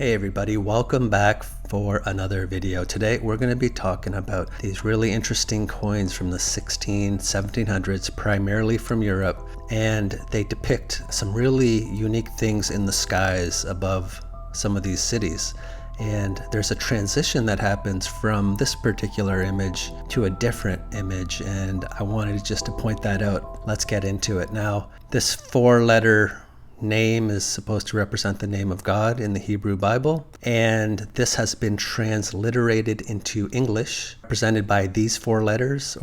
Hey everybody, welcome back for another video. Today we're going to be talking about these really interesting coins from the 1700s, primarily from Europe, and they depict some really unique things in the skies above some of these cities. And there's a transition that happens from this particular image to a different image, and I wanted just to point that out. Let's get into it. Now, this four-letter name is supposed to represent the name of God in the Hebrew Bible, and this has been transliterated into English, represented by these four letters,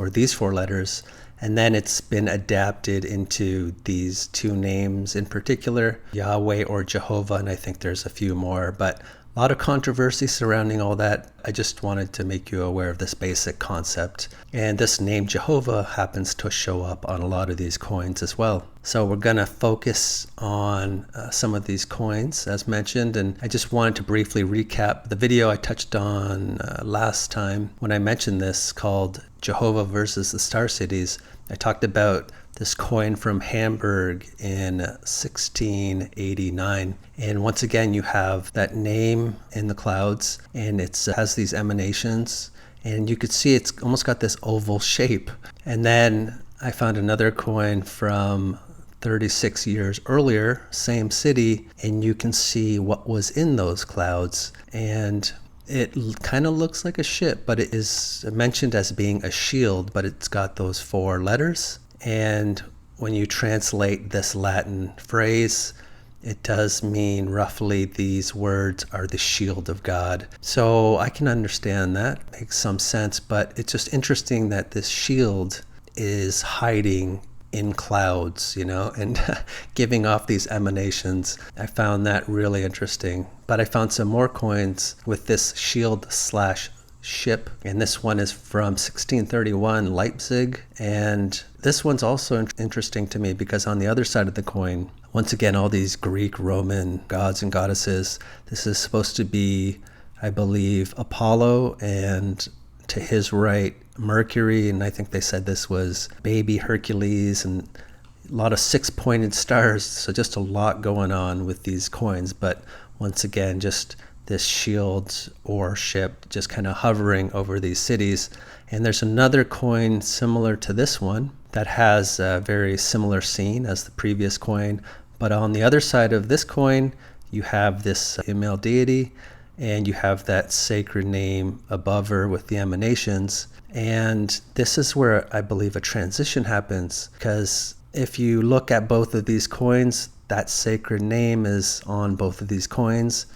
and then it's been adapted into these two names in particular, Yahweh or Jehovah, and I think there's a few more, but a lot of controversy surrounding all that. I just wanted to make you aware of this basic concept. And this name Jehovah happens to show up on a lot of these coins as well. So we're going to focus on some of these coins as mentioned. And I just wanted to briefly recap the video I touched on last time when I mentioned this, called Jehovah versus the Star Cities. I talked about this coin from Hamburg in 1689. And once again, you have that name in the clouds, and it has these emanations, and you could see it's almost got this oval shape. And then I found another coin from 36 years earlier, same city, and you can see what was in those clouds. And it kind of looks like a ship, but it is mentioned as being a shield, but it's got those four letters. And when you translate this Latin phrase, it does mean roughly these words are the shield of God. So I can understand that, makes some sense, but it's just interesting that this shield is hiding in clouds, and giving off these emanations. I found that really interesting. But I found some more coins with this shield/ship, and this one is from 1631 Leipzig, and this one's also interesting to me because on the other side of the coin, once again, all these Greek, Roman gods and goddesses. This is supposed to be, I believe, Apollo, and to his right, Mercury, and I think they said this was baby Hercules, and a lot of six-pointed stars, so just a lot going on with these coins. But once again, just this shield or ship just kind of hovering over these cities. And there's another coin similar to this one that has a very similar scene as the previous coin, but on the other side of this coin you have this female deity, and you have that sacred name above her with the emanations. And this is where I believe a transition happens, because if you look at both of these coins, that sacred name is on both of these coins,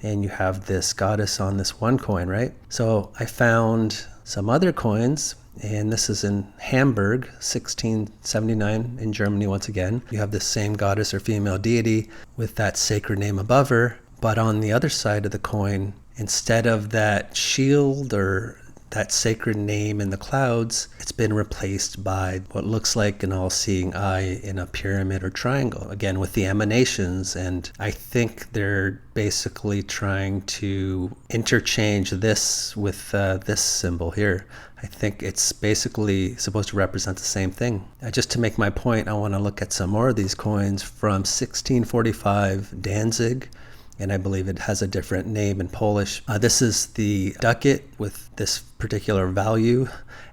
and you have this goddess on this one coin, right? So I found some other coins, and this is in Hamburg, 1679 in Germany once again. You have the same goddess or female deity with that sacred name above her, but on the other side of the coin, instead of that shield or that sacred name in the clouds, it's been replaced by what looks like an all-seeing eye in a pyramid or triangle, again with the emanations. And I think they're basically trying to interchange this with this symbol here. I think it's basically supposed to represent the same thing. Just to make my point, I want to look at some more of these coins from 1645 Danzig, and I believe it has a different name in Polish. This is the ducat with this particular value,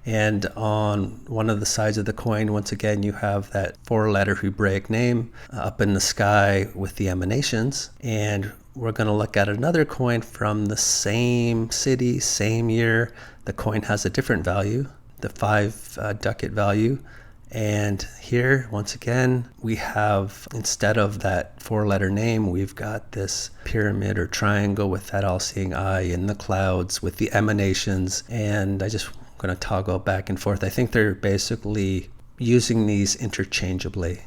and on one of the sides of the coin, once again, you have that four-letter Hebraic name up in the sky with the emanations. And we're going to look at another coin from the same city, same year. The coin has a different value, the 5 ducat value. And here, once again, we have, instead of that four-letter name, we've got this pyramid or triangle with that all-seeing eye in the clouds with the emanations. And I just going to toggle back and forth. I think they're basically using these interchangeably.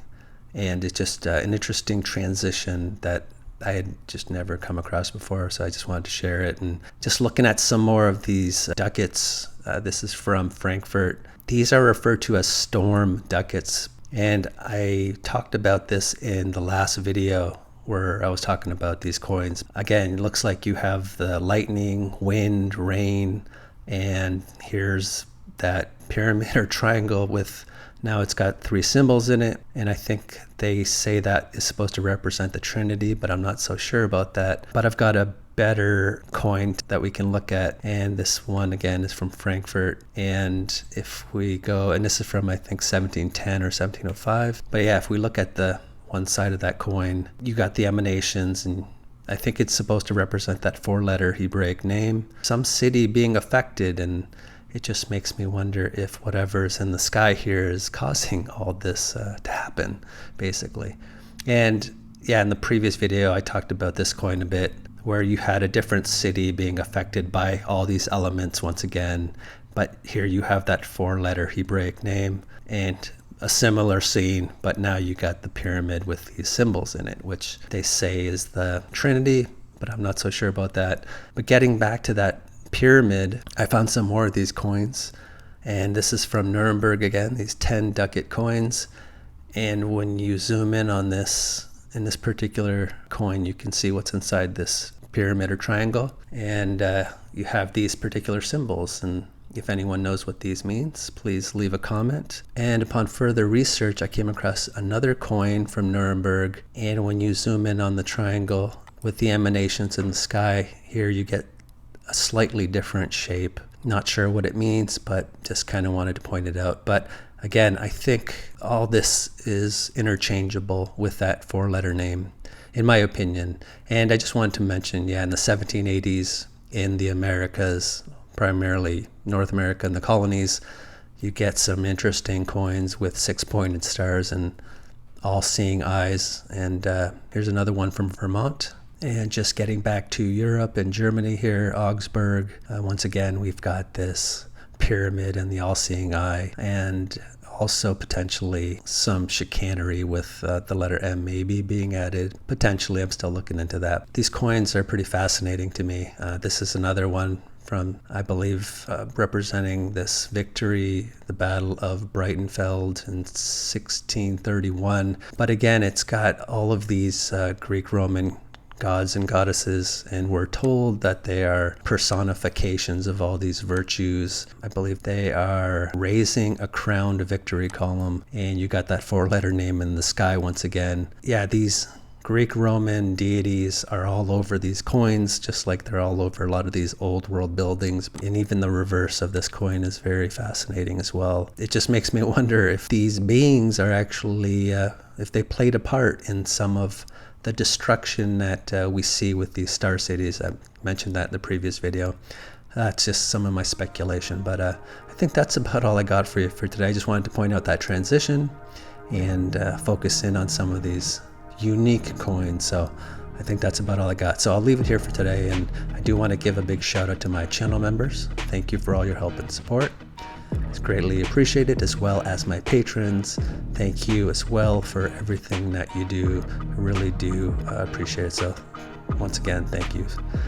And it's just an interesting transition that I had just never come across before, so I just wanted to share it. And just looking at some more of these ducats, this is from Frankfurt. These are referred to as storm ducats, and I talked about this in the last video where I was talking about these coins. Again, it looks like you have the lightning, wind, rain, and here's that pyramid or triangle with, now it's got 3 symbols in it, and I think they say that is supposed to represent the Trinity, but I'm not so sure about that. But I've got a better coin that we can look at. And this one again is from Frankfurt. And if we go, and this is from I think 1710 or 1705. But yeah, if we look at the one side of that coin, you got the emanations, and I think it's supposed to represent that 4-letter Hebraic name, some city being affected. And it just makes me wonder if whatever's in the sky here is causing all this to happen, basically. And yeah, in the previous video, I talked about this coin a bit, where you had a different city being affected by all these elements once again. But here you have that 4-letter Hebraic name and a similar scene, but now you got the pyramid with these symbols in it, which they say is the Trinity, but I'm not so sure about that. But getting back to that pyramid, I found some more of these coins, and this is from Nuremberg again, these 10 ducat coins. And when you zoom in on this, in this particular coin, you can see what's inside this pyramid or triangle, and you have these particular symbols. And if anyone knows what these means, please leave a comment. And upon further research, I came across another coin from Nuremberg, and when you zoom in on the triangle with the emanations in the sky, here you get a slightly different shape. Not sure what it means, but just kind of wanted to point it out. But again, I think all this is interchangeable with that 4-letter name, in my opinion. And I just wanted to mention, yeah, in the 1780s in the Americas, primarily North America and the colonies, you get some interesting coins with 6-pointed stars and all-seeing eyes. And here's another one from Vermont. And just getting back to Europe and Germany here, Augsburg, once again, we've got this pyramid and the all-seeing eye, and also potentially some chicanery with the letter M maybe being added. Potentially, I'm still looking into that. These coins are pretty fascinating to me. This is another one from, I believe, representing this victory, the Battle of Breitenfeld in 1631. But again, it's got all of these Greek-Roman gods and goddesses, and we're told that they are personifications of all these virtues. I believe they are raising a crowned victory column, and you got that 4-letter name in the sky once again. Yeah, these Greek-Roman deities are all over these coins, just like they're all over a lot of these old world buildings. And even the reverse of this coin is very fascinating as well. It just makes me wonder if these beings are actually, if they played a part in some of the destruction that we see with these star cities. I mentioned that in the previous video. That's just some of my speculation, but I think that's about all I got for you for today. I just wanted to point out that transition and focus in on some of these unique coins. So I think that's about all I got. So I'll leave it here for today, and I do want to give a big shout out to my channel members. Thank you for all your help and support. It's greatly appreciated, as well as my patrons. Thank you as well for everything that you do. I really do appreciate it. So once again, thank you.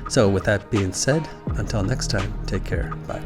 So with that being said, until next time, take care. Bye.